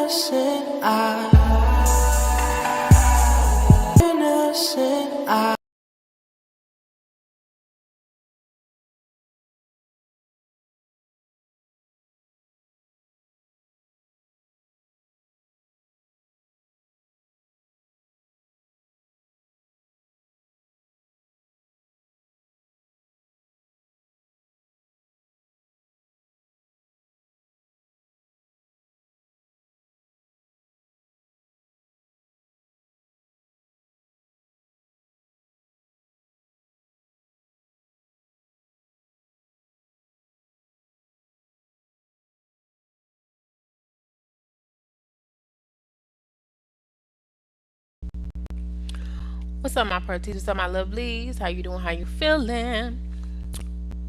innocent eye. What's up, my parties? What's up, my lovelies? How you doing? How you feeling?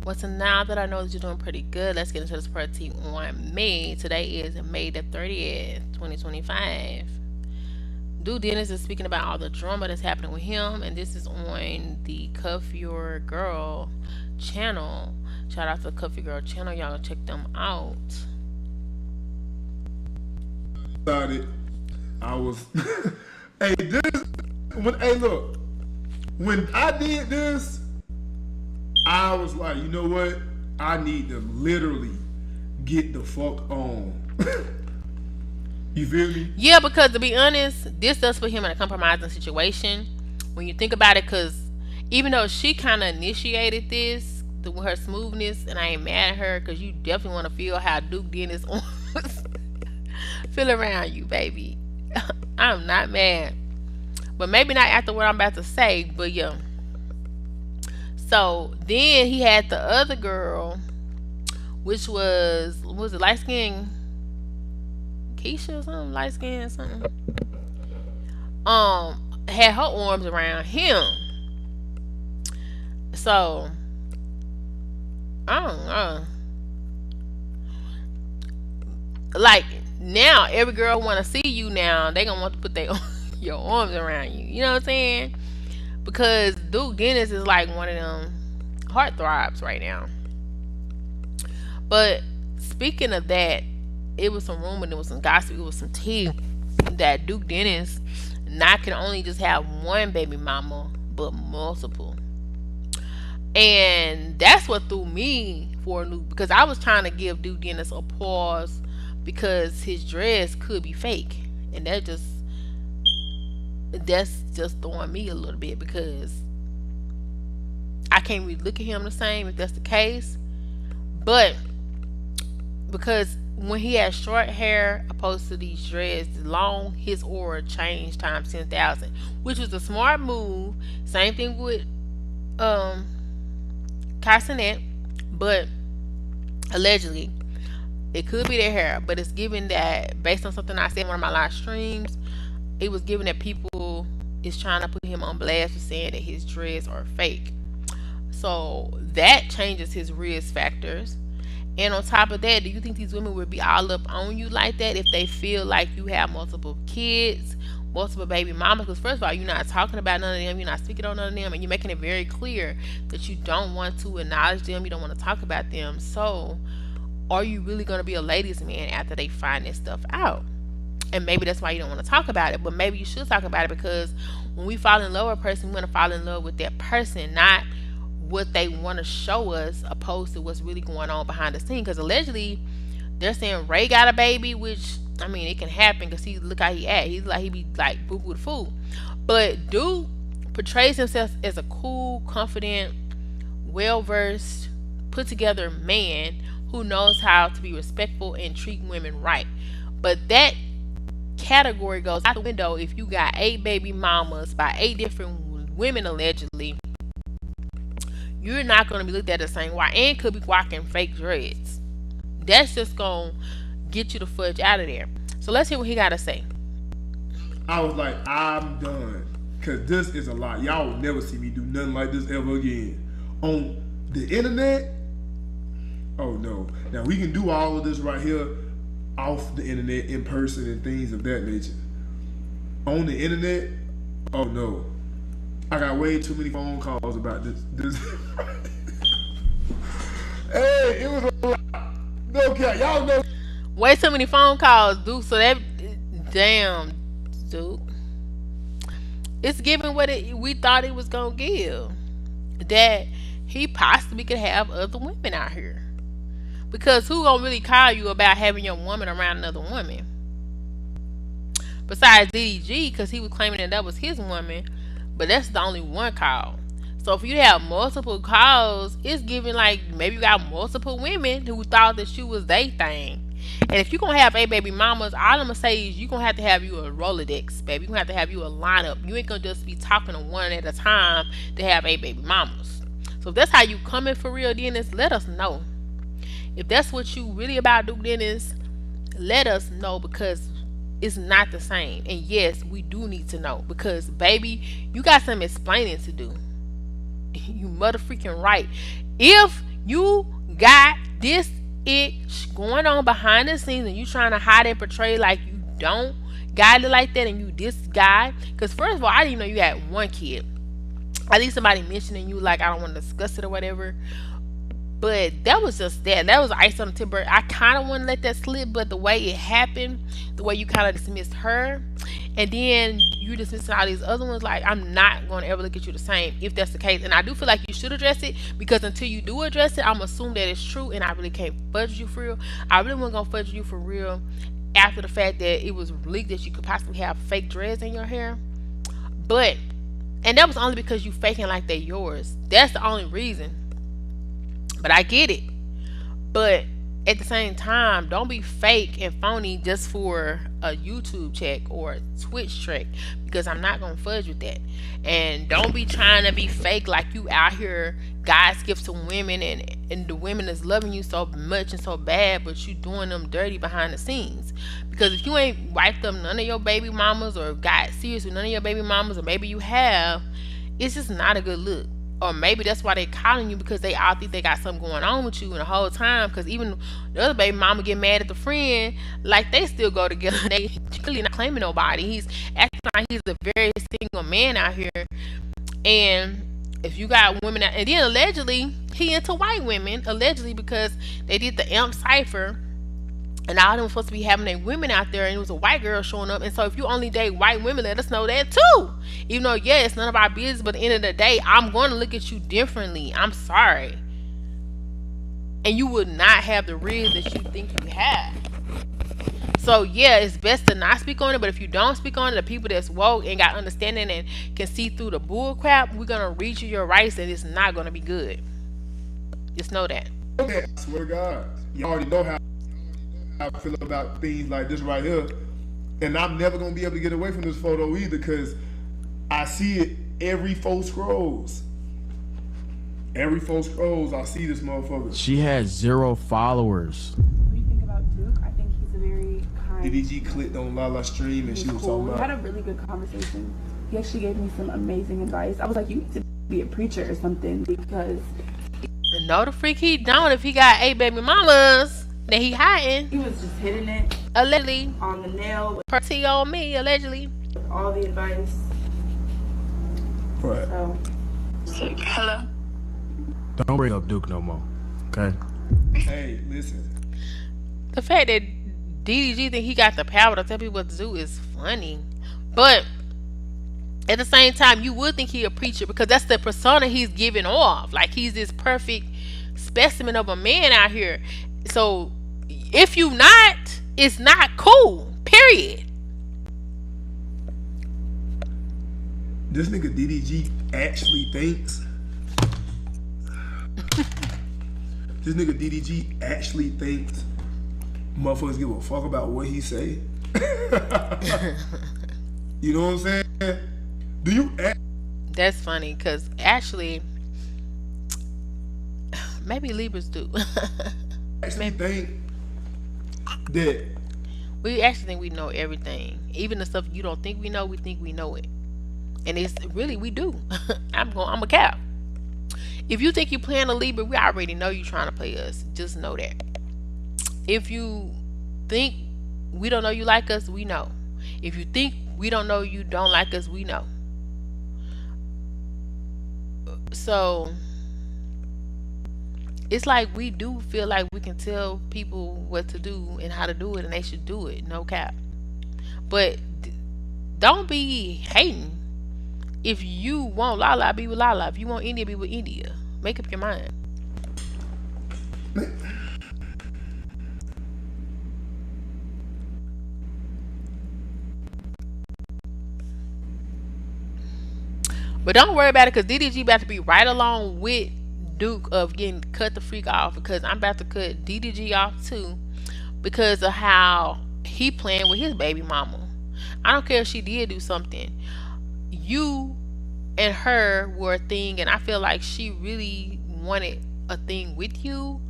What's now that I know that you're doing pretty good? Let's get into this party on me. Today is May the 30th, 2025. Dude Dennis is speaking about all the drama that's happening with him, and this is on the Cuff Your Girl channel. Shout out to the Cuff Your Girl channel. Y'all check them out. Started, I was, hey, look, when I did this, I was like, you know what? I need to literally get the fuck on. You feel me? Yeah, because to be honest, this does put him in a compromising situation when you think about it. Because even though she kind of initiated this with her smoothness, and I ain't mad at her, because you definitely want to feel how Duke Dennis feel around you, baby. I'm not mad, but maybe not after what I'm about to say. But yeah. So then he had the other girl, which was it light skin Keisha or something, light skin something. Had her arms around him. So I don't know. Like now, every girl want to see you now. They gonna want to put their your arms around you. You know what I'm saying? Because Duke Dennis is like one of them heartthrobs right now. But speaking of that, it was some rumor, there was some gossip, it was some tea that Duke Dennis not can only just have one baby mama, but multiple. And that's what threw me for a loop, because I was trying to give Duke Dennis a pause because his dress could be fake. And that's just throwing me a little bit, because I can't really look at him the same if that's the case. But because when he had short hair opposed to these dreads long, his aura changed times 10,000, which was a smart move. Same thing with um Casanet, but allegedly it could be their hair, but it's given that based on something I said in one of my live streams, it was given that people is trying to put him on blast for saying that his dreads are fake. So that changes his risk factors. And on top of that, do you think these women would be all up on you like that if they feel like you have multiple kids, multiple baby mamas? Because first of all, you're not talking about none of them, you're not speaking on none of them, and you're making it very clear that you don't want to acknowledge them, you don't want to talk about them. So, are you really going to be a ladies' man after they find this stuff out? And maybe that's why you don't want to talk about it, but maybe you should talk about it, because when we fall in love with a person, we want to fall in love with that person, not what they want to show us, opposed to what's really going on behind the scene. Because allegedly they're saying Ray got a baby, which I mean it can happen because he look how he act. He's like he be like boo boo the fool. But Dude portrays himself as a cool, confident, well versed, put together man who knows how to be respectful and treat women right. But that category goes out the window if you got 8 baby mamas by 8 different women allegedly. You're not going to be looked at the same way, and could be walking fake dreads. That's just going to get you the fudge out of there. So let's hear what he got to say. I was like, I'm done. Cause this is a lot. Y'all will never see me do nothing like this ever again. On the internet, oh no. Now we can do all of this right here off the internet, in person, and things of that nature. On the internet, oh no. I got way too many phone calls about this. Hey, it was a lot. No cap. Y'all know. Way too many phone calls, Duke. So that damn, Duke. It's giving what we thought it was gonna give. That he possibly could have other women out here. Because who gonna really call you about having your woman around another woman? Besides DDG, because he was claiming that was his woman, but that's the only one call. So for you to have multiple calls, it's giving like maybe you got multiple women who thought that you was they thing. And if you're gonna have a baby mamas, all I'm gonna say is you're gonna have you a Rolodex, baby. You're gonna have you a lineup. You ain't gonna just be talking to one at a time to have a baby mamas. So if that's how you coming for real, Dennis, let us know. If that's what you really about, Duke Dennis, let us know, because it's not the same. And yes, we do need to know, because baby, you got some explaining to do. You mother freaking right. If you got this itch going on behind the scenes and you trying to hide and portray like you don't got it like that, and you this guy, because first of all, I didn't even know you had one kid. At least somebody mentioning you, like, I don't want to discuss it or whatever. But that was just that. That was ice on the tip. I kind of want to let that slip, but the way it happened, the way you kind of dismissed her, and then you dismissing all these other ones, like, I'm not going to ever look at you the same if that's the case. And I do feel like you should address it, because until you do address it, I'm assuming that it's true, and I really can't fudge you for real. I really wasn't going to fudge you for real after the fact that it was leaked that you could possibly have fake dreads in your hair. But, and that was only because you faking like they're yours. That's the only reason. But I get it. But at the same time, don't be fake and phony just for a YouTube check or a Twitch check, because I'm not going to fudge with that. And don't be trying to be fake like you out here God's gift to women, and the women is loving you so much and so bad, but you doing them dirty behind the scenes. Because if you ain't wiped up none of your baby mamas or got serious with none of your baby mamas, or maybe you have, it's just not a good look. Or maybe that's why they calling you, because they all think they got something going on with you, and the whole time, because even the other baby mama get mad at the friend, like they still go together. They really not claiming nobody. He's acting like he's a very single man out here. And if you got women out, and then allegedly he into white women, allegedly, because they did the Amp Cypher, and all of them were supposed to be having their women out there, and it was a white girl showing up. And so if you only date white women, let us know that too. Even though, yeah, it's none of our business, but at the end of the day, I'm going to look at you differently. I'm sorry. And you would not have the reason that you think you have. So yeah, it's best to not speak on it, but if you don't speak on it, the people that's woke and got understanding and can see through the bull crap, we're going to read you your rights, and it's not going to be good. Just know that. Okay, I swear to God, you already know how I feel about things like this right here, and I'm never gonna be able to get away from this photo either, because I see it every 4 scrolls. Every 4 scrolls, I see this motherfucker. She has 0 followers. What do you think about Duke? I think he's a very kind. DDG clicked on Lala's stream, and she was cool. talking about. We had a really good conversation. He actually gave me some amazing advice. I was like, you need to be a preacher or something, because no, the freak he don't. If he got 8 baby mamas that he hiding, he was just hitting it allegedly on the nail per T on me, allegedly. with all the advice. Right. So, hello. Don't bring up Duke no more. Okay. Hey, listen. The fact that DDG think he got the power to tell people what to do is funny, but at the same time, you would think he a preacher, because that's the persona he's giving off. Like, he's this perfect specimen of a man out here. So if you not, it's not cool. Period. This nigga DDG actually thinks. This nigga DDG actually thinks motherfuckers give a fuck about what he say. You know what I'm saying? Do you? That's funny, because actually, maybe Libras do. Actually think that we actually think we know everything, even the stuff you don't think we know. We think we know it, and it's really we do. I'm a cap. If you think you playing a Libra, we already know you trying to play us. Just know that. If you think we don't know you like us, we know. If you think we don't know you don't like us, we know. So it's like we do feel like we can tell people what to do and how to do it, and they should do it. No cap. But don't be hating. If you want Lala, be with Lala. If you want India, be with India. Make up your mind. But don't worry about it, because DDG about to be right along with Duke of getting cut the freak off, because I'm about to cut DDG off too because of how he playing with his baby mama. I don't care if she did do something. You and her were a thing, and I feel like she really wanted a thing with you.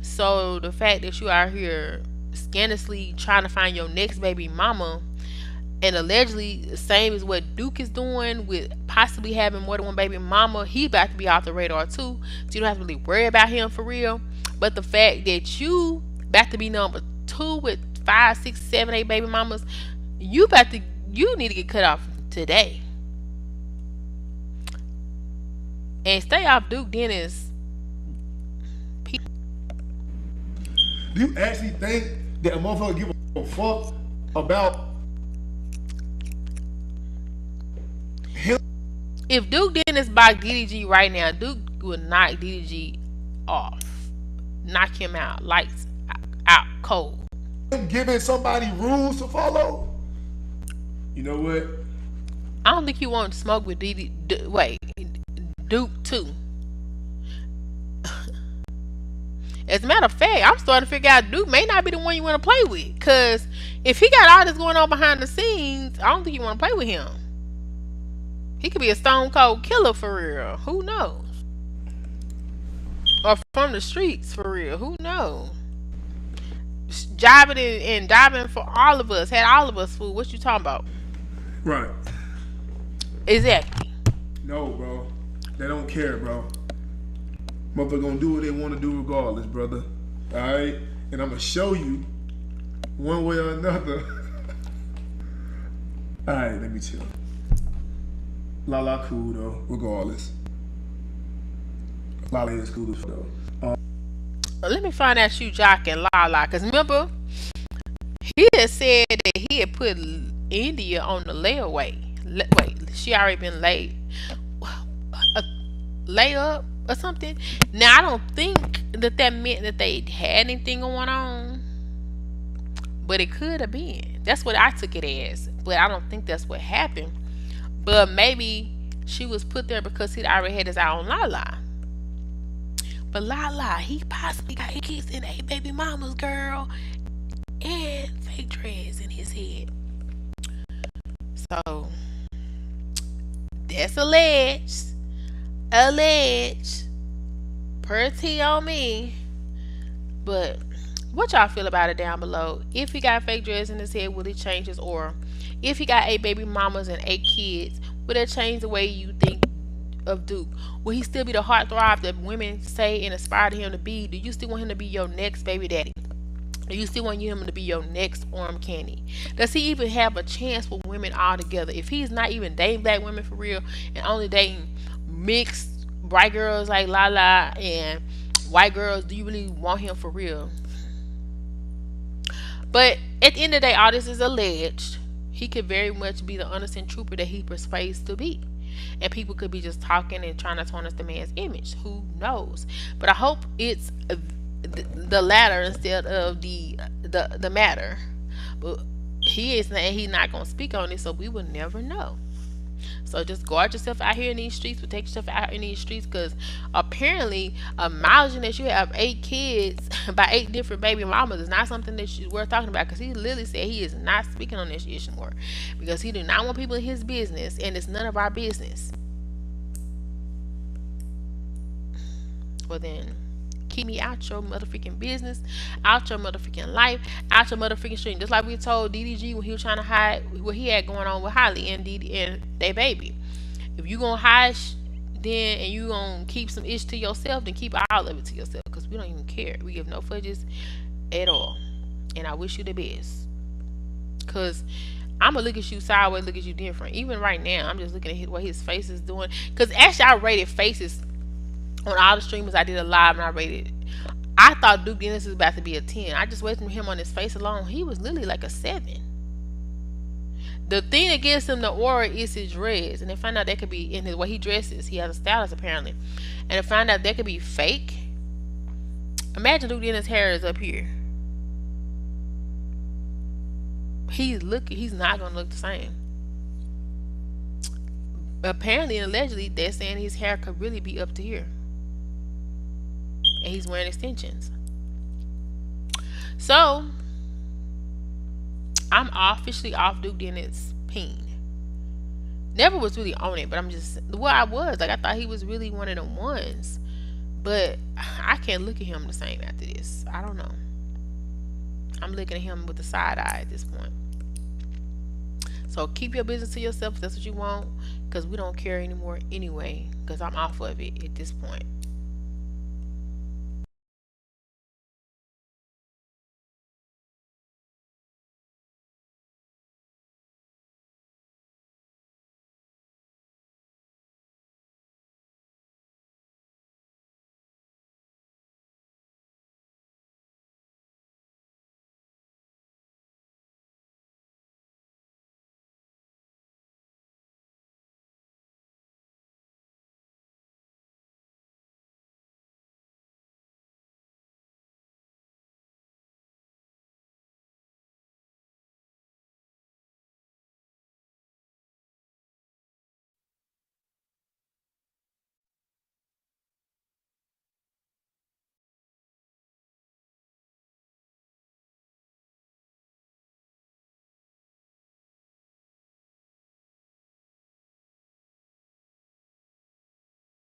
So the fact that you out here scandalously trying to find your next baby mama, and allegedly the same as what Duke is doing with possibly having more than one baby mama, he about to be off the radar too. So you don't have to really worry about him for real. But the fact that you about to be number 2 with 5, 6, 7, 8 baby mamas, you need to get cut off today. And stay off Duke Dennis. Do you actually think that a motherfucker give a fuck about him? If Duke Dennis buy DDG right now, Duke will knock DDG off. Knock him out. Lights out cold. Giving somebody rules to follow? You know what? I don't think you want to smoke with Duke too. As a matter of fact, I'm starting to figure out Duke may not be the one you want to play with. Because if he got all this going on behind the scenes, I don't think you want to play with him. He could be a stone cold killer for real. Who knows? Or from the streets for real. Who knows? Jiving and diving for all of us. Had all of us food. What you talking about? Right. Exactly. No, bro. They don't care, bro. Motherfucker gonna do what they want to do regardless, brother. Alright? And I'm gonna show you one way or another. Alright, let me chill. Lala cool though, regardless. Lala is cool as though. Let me find out you jocking Lala. Because remember, he had said that he had put India on the layaway. Wait, she already been laid. Layup or something. Now I don't think that meant that they had anything going on, but it could have been. That's what I took it as, but I don't think that's what happened. But maybe she was put there because he'd already had his eye on Lala. But Lala, he possibly got kids and 8 baby mamas, girl, and fake dreads in his head. So that's alleged. Pretty on me. But what y'all feel about it down below? If he got fake dreads in his head, will it change his aura? If he got 8 baby mamas and 8 kids, will that change the way you think of Duke? Will he still be the heartthrob that women say and aspire to him to be? Do you still want him to be your next baby daddy? Do you still want him to be your next arm candy? Does he even have a chance with women altogether? If he's not even dating black women for real and only dating mixed bright girls like Lala and white girls, do you really want him for real? But at the end of the day, all this is alleged. He could very much be the innocent trooper that he persuades to be. And people could be just talking and trying to tarnish the man's image. Who knows? But I hope it's the latter instead of the matter. But he's not going to speak on it, so we will never know. So just guard yourself out here in these streets, protect yourself out in these streets, because apparently acknowledging that you have 8 kids by 8 different baby mamas is not something that we're talking about, because he literally said he is not speaking on this issue more because he do not want people in his business, and it's none of our business. Well then, keep me out your motherfucking business, out your motherfucking life, out your motherfucking stream. Just like we told DDG when he was trying to hide what he had going on with Holly and they baby. If you gonna hide then and you gonna keep some ish to yourself, then keep all of it to yourself, because we don't even care. We give no fudges at all. And I wish you the best, because I'm gonna look at you sideways, look at you different. Even right now, I'm just looking at what his face is doing, because actually I rated faces On all the streamers, I did a live and I rated. I thought Duke Dennis was about to be a 10. I just waited from him on his face alone. He was literally like a 7. The thing that gives him the aura is his dreads, and they find out that could be in his way he dresses. He has a stylist apparently, and they find out that could be fake. Imagine Duke Dennis' hair is up here. He's not gonna look the same. Apparently and allegedly, they're saying his hair could really be up to here, and he's wearing extensions. So I'm officially off Duke Dennis' peen. Never was really on it, but I'm just I was like, I thought he was really one of the ones, but I can't look at him the same after this. I don't know. I'm looking at him with a side eye at this point. So keep your business to yourself if that's what you want, because we don't care anymore anyway, because I'm off of it at this point.